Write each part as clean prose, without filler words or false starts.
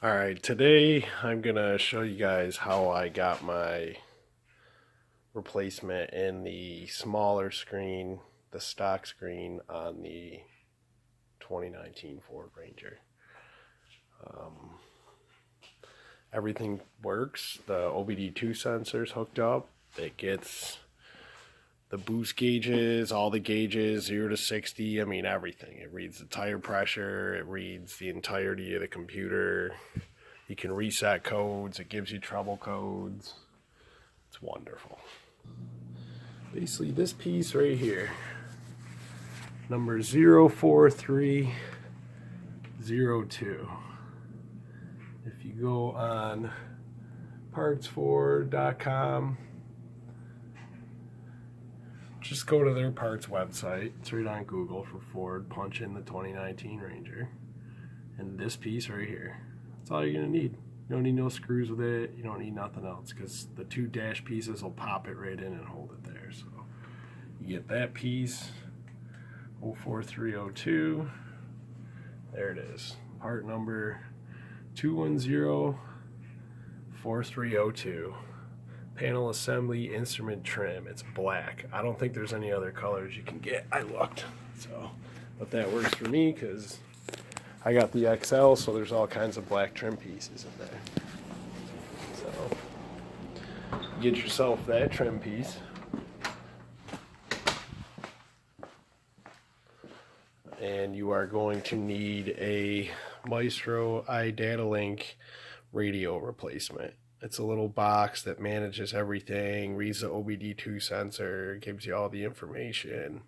Alright, today I'm gonna show you guys how I got my replacement in the smaller screen, the stock screen on the 2019 Ford Ranger. Everything works. The OBD2 sensor's hooked up. It gets the boost gauges, all the gauges, 0 to 60, I mean everything. It reads the tire pressure, it reads the entirety of the computer. You can reset codes, it gives you trouble codes. It's wonderful. Basically this piece right here, number 04302. If you go on partsford.com, just go to their parts website. It's right on Google for Ford. Punch in the 2019 Ranger. And this piece right here. That's all you're going to need. You don't need no screws with it. You don't need nothing else because the two dash pieces will pop it right in and hold it there. So you get that piece, 04302. There it is. Part number 2104302. Panel assembly, instrument trim. It's black. I don't think there's any other colors you can get. I looked. So, but that works for me because I got the XL, so there's all kinds of black trim pieces in there. So, get yourself that trim piece. And you are going to need a Maestro iDataLink radio replacement. It's a little box that manages everything, reads the OBD2 sensor, gives you all the information,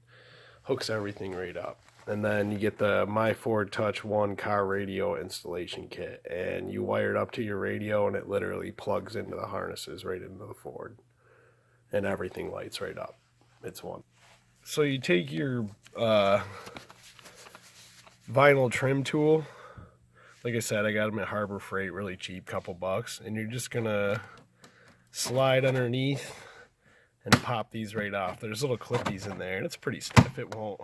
hooks everything right up. And then you get the My Ford Touch 1 car radio installation kit, and you wire it up to your radio and it literally plugs into the harnesses right into the Ford. And everything lights right up. It's one. So you take your vinyl trim tool. Like I said, I got them at Harbor Freight, really cheap, couple bucks. And you're just gonna slide underneath and pop these right off. There's little clippies in there, and it's pretty stiff. It won't,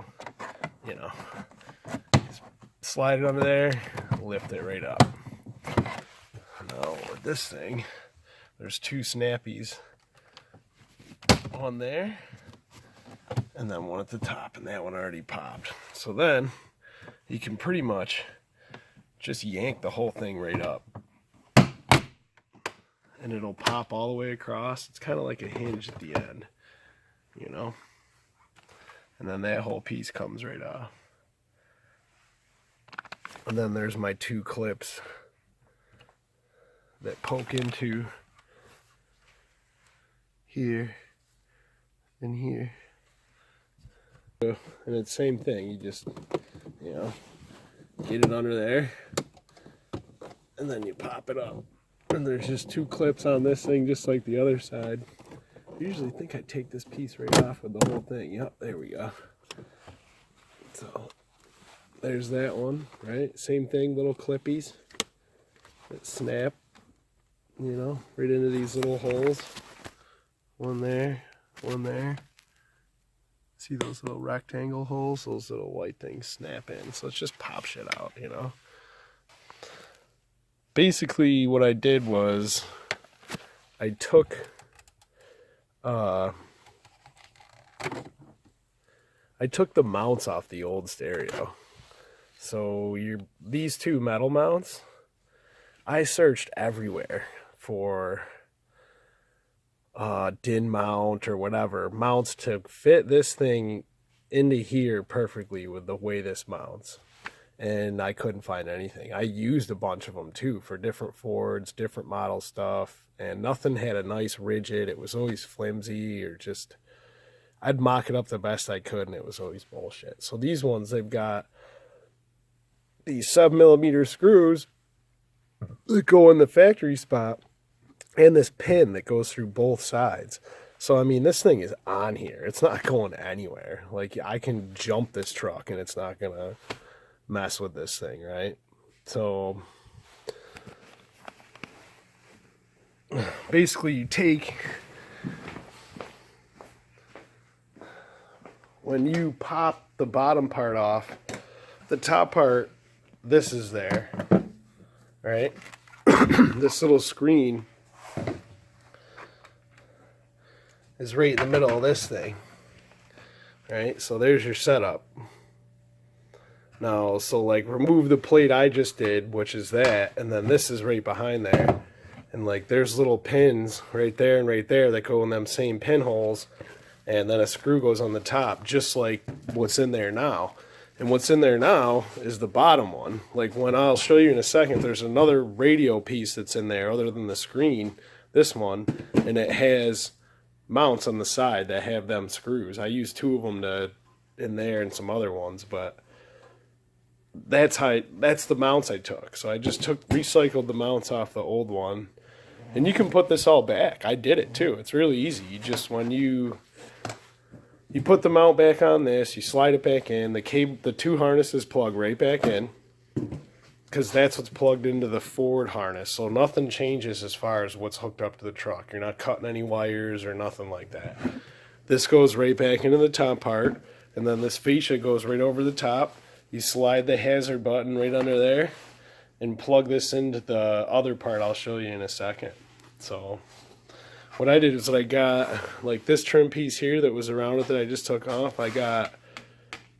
you know. Just slide it under there, lift it right up. Now with this thing, there's two snappies on there, and then one at the top, and that one already popped. So then you can pretty much just yank the whole thing right up and it'll pop all the way across. It's kind of like a hinge at the end, you know, and then that whole piece comes right off. And then there's my two clips that poke into here and here, and it's the same thing. You just, you know, get it under there, and then you pop it up. And there's just two clips on this thing, just like the other side. I usually think I'd take this piece right off with the whole thing. Yep, there we go. So, there's that one, right? Same thing, little clippies that snap, you know, right into these little holes. One there, one there. See those little rectangle holes? Those little white things snap in. So let's just pop shit out, you know. Basically what I did was I took the mounts off the old stereo. So these two metal mounts, I searched everywhere for DIN mount or whatever mounts to fit this thing into here perfectly with the way this mounts, and I couldn't find anything. I used a bunch of them too for different Fords, different model stuff, and nothing had a nice rigid. It was always flimsy, or just I'd mock it up the best I could and it was always bullshit. So these ones, they've got these 7mm screws that go in the factory spot and this pin that goes through both sides. So, I mean, this thing is on here. It's not going anywhere. Like, I can jump this truck and it's not going to mess with this thing, right? So, basically, you take, when you pop the bottom part off, the top part, this is there, right? this little screen is right in the middle of this thing. Right, so there's your setup. Now, so like remove the plate I just did, which is that, and then this is right behind there. And like there's little pins right there and right there that go in them same pinholes, and then a screw goes on the top, just like what's in there now. And what's in there now is the bottom one. Like when I'll show you in a second, there's another radio piece that's in there other than the screen, this one, and it has mounts on the side that have them screws. I used 2 of them in there and some other ones, but that's the mounts I took. So I just recycled the mounts off the old one, and you can put this all back. I did it too. It's really easy. You just when you put the mount back on this, you slide it back in. The 2 harnesses plug right back in, because that's what's plugged into the forward harness. So nothing changes as far as what's hooked up to the truck. You're not cutting any wires or nothing like that. This goes right back into the top part, and then this fascia goes right over the top. You slide the hazard button right under there and plug this into the other part I'll show you in a second. So what I did is that I got like this trim piece here that was around it that I just took off. I got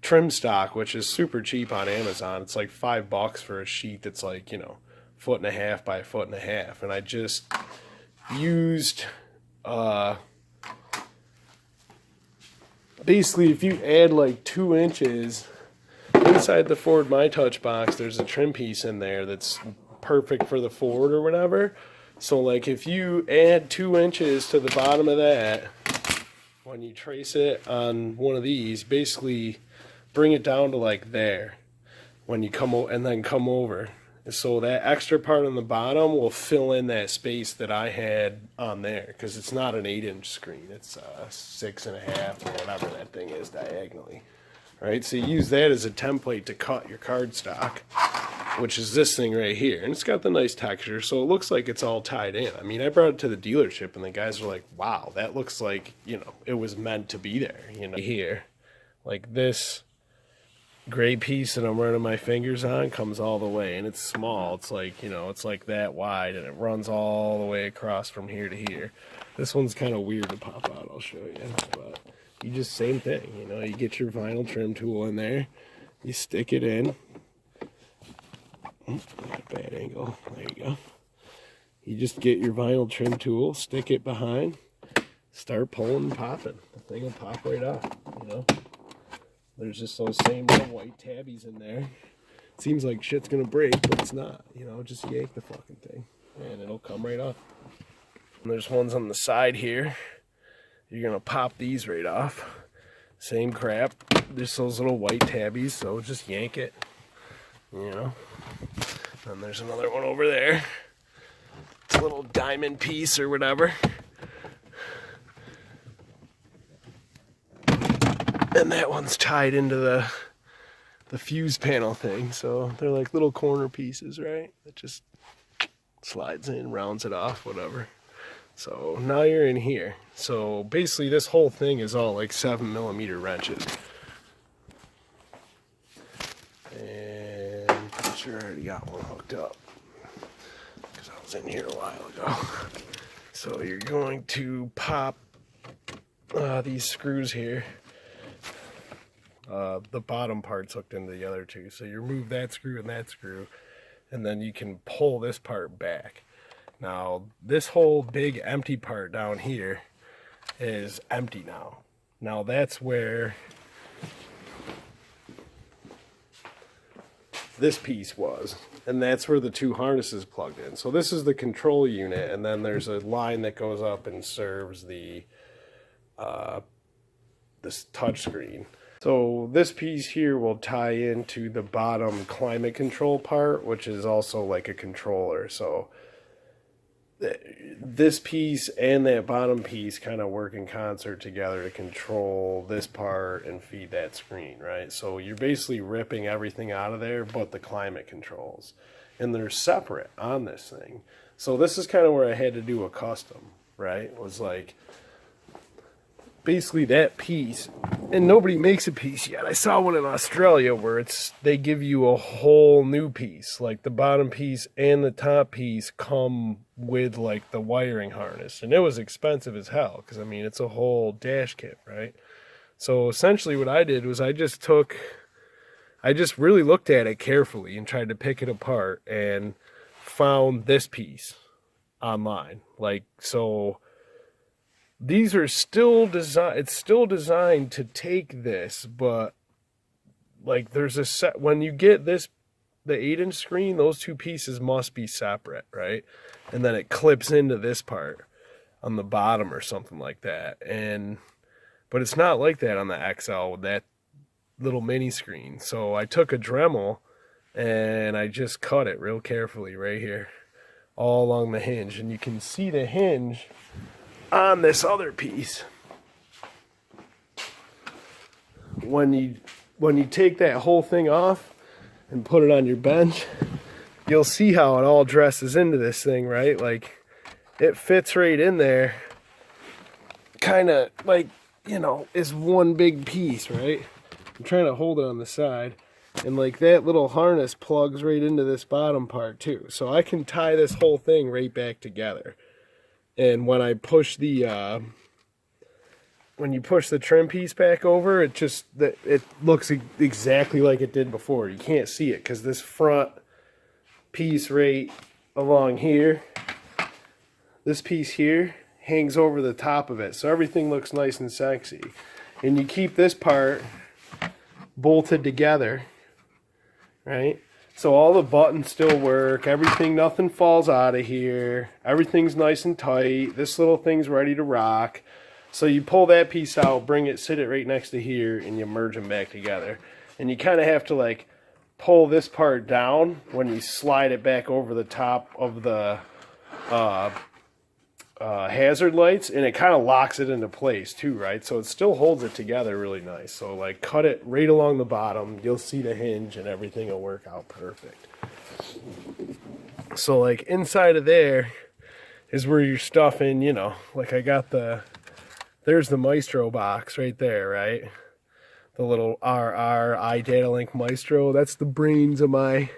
trim stock, which is super cheap on Amazon. It's like $5 for a sheet that's like, 1.5 by 1.5. And I just used basically if you add like 2 inches inside the Ford My Touch box, there's a trim piece in there that's perfect for the Ford or whatever. So like if you add 2 inches to the bottom of that, when you trace it on one of these, basically bring it down to like there when you come and then come over. So that extra part on the bottom will fill in that space that I had on there, because it's not an 8-inch screen. It's 6.5 or whatever that thing is diagonally. Right, so you use that as a template to cut your cardstock, which is this thing right here. And it's got the nice texture, so it looks like it's all tied in. I mean, I brought it to the dealership, and the guys were like, wow, that looks like, it was meant to be there, Here, like this gray piece that I'm running my fingers on comes all the way, and it's small. It's like, it's like that wide, and it runs all the way across from here to here. This one's kind of weird to pop out, I'll show you, but you just same thing, you get your vinyl trim tool in there, you stick it in. Bad angle, there you go. You just get your vinyl trim tool, stick it behind, start pulling and popping. The thing will pop right off, There's just those same little white tabbies in there. It seems like shit's gonna break, but it's not, just yank the fucking thing and it'll come right off. And there's ones on the side here. You're gonna pop these right off. Same crap. There's those little white tabbies, so just yank it. And there's another one over there. It's a little diamond piece or whatever. And that one's tied into the fuse panel thing. So they're like little corner pieces, right? That just slides in, rounds it off, whatever. So now you're in here. So basically this whole thing is all like 7mm wrenches. And I'm pretty sure I already got one hooked up, because I was in here a while ago. So you're going to pop these screws here. The bottom part's hooked into the other two. So you remove that screw, and then you can pull this part back. Now, this whole big empty part down here is empty now. Now, that's where this piece was, and that's where the 2 harnesses plugged in. So this is the control unit, and then there's a line that goes up and serves the this touch screen. So this piece here will tie into the bottom climate control part, which is also like a controller. So this piece and that bottom piece kind of work in concert together to control this part and feed that screen, right? So you're basically ripping everything out of there but the climate controls, and they're separate on this thing. So this is kind of where I had to do a custom, right? It was like basically that piece, and nobody makes a piece yet. I saw one in Australia where they give you a whole new piece, like the bottom piece and the top piece come with like the wiring harness, and it was expensive as hell because I mean it's a whole dash kit, right? So essentially what I did was I just really looked at it carefully and tried to pick it apart and found this piece online. Like, so these are still it's still designed to take this, but like there's a set, when you get the 8-inch screen, those two pieces must be separate, right? And then it clips into this part on the bottom or something like that. But it's not like that on the XL with that little mini screen. So I took a Dremel and I just cut it real carefully right here, all along the hinge. And you can see the hinge on this other piece. When you take that whole thing off and put it on your bench, you'll see how it all dresses into this thing, right? Like, it fits right in there, kind of like, you know, is one big piece, right? I'm trying to hold it on the side, and like that little harness plugs right into this bottom part too. So I can tie this whole thing right back together. And when I push when you push the trim piece back over, it looks exactly like it did before. You can't see it because this front piece right along here, this piece here, hangs over the top of it. So everything looks nice and sexy. And you keep this part bolted together, right? So all the buttons still work, everything, nothing falls out of here, everything's nice and tight, this little thing's ready to rock. So you pull that piece out, bring it, sit it right next to here, and you merge them back together. And you kind of have to like pull this part down when you slide it back over the top of the hazard lights, and it kind of locks it into place too, right? So it still holds it together really nice. So like cut it right along the bottom, you'll see the hinge and everything will work out perfect. So like inside of there is where you're stuffing, you know, like I got there's the Maestro box right there, right? The little RR iDataLink Maestro, that's the brains of my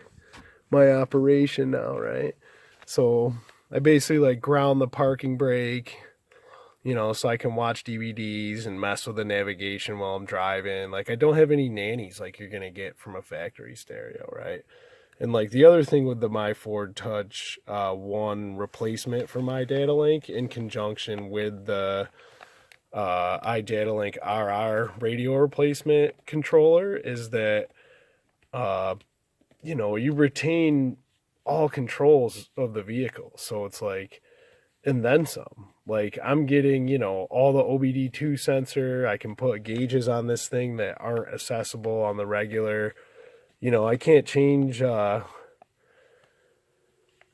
operation now, right? So I basically like ground the parking brake, you know, so I can watch DVDs and mess with the navigation while I'm driving. Like I don't have any nannies like you're going to get from a factory stereo, right? And like the other thing with the My Ford Touch 1 replacement for my iDataLink in conjunction with the iDataLink RR radio replacement controller is that, you know, you retain all controls of the vehicle. So it's like, and then some. Like I'm getting, you know, all the OBD2 sensor. I can put gauges on this thing that aren't accessible on the regular. You know, I can't change, I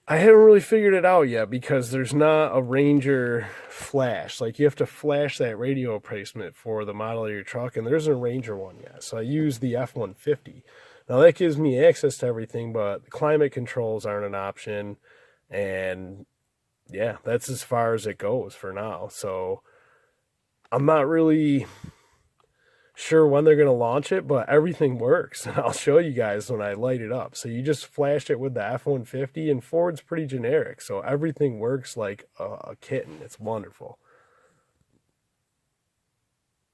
haven't really figured it out yet because there's not a Ranger flash. Like you have to flash that radio replacement for the model of your truck, and there isn't a Ranger one yet. So I use the F-150. Now that gives me access to everything, but the climate controls aren't an option. And yeah, that's as far as it goes for now. So I'm not really sure when they're going to launch it, but everything works. And I'll show you guys when I light it up. So you just flash it with the F-150, and Ford's pretty generic. So everything works like a kitten. It's wonderful.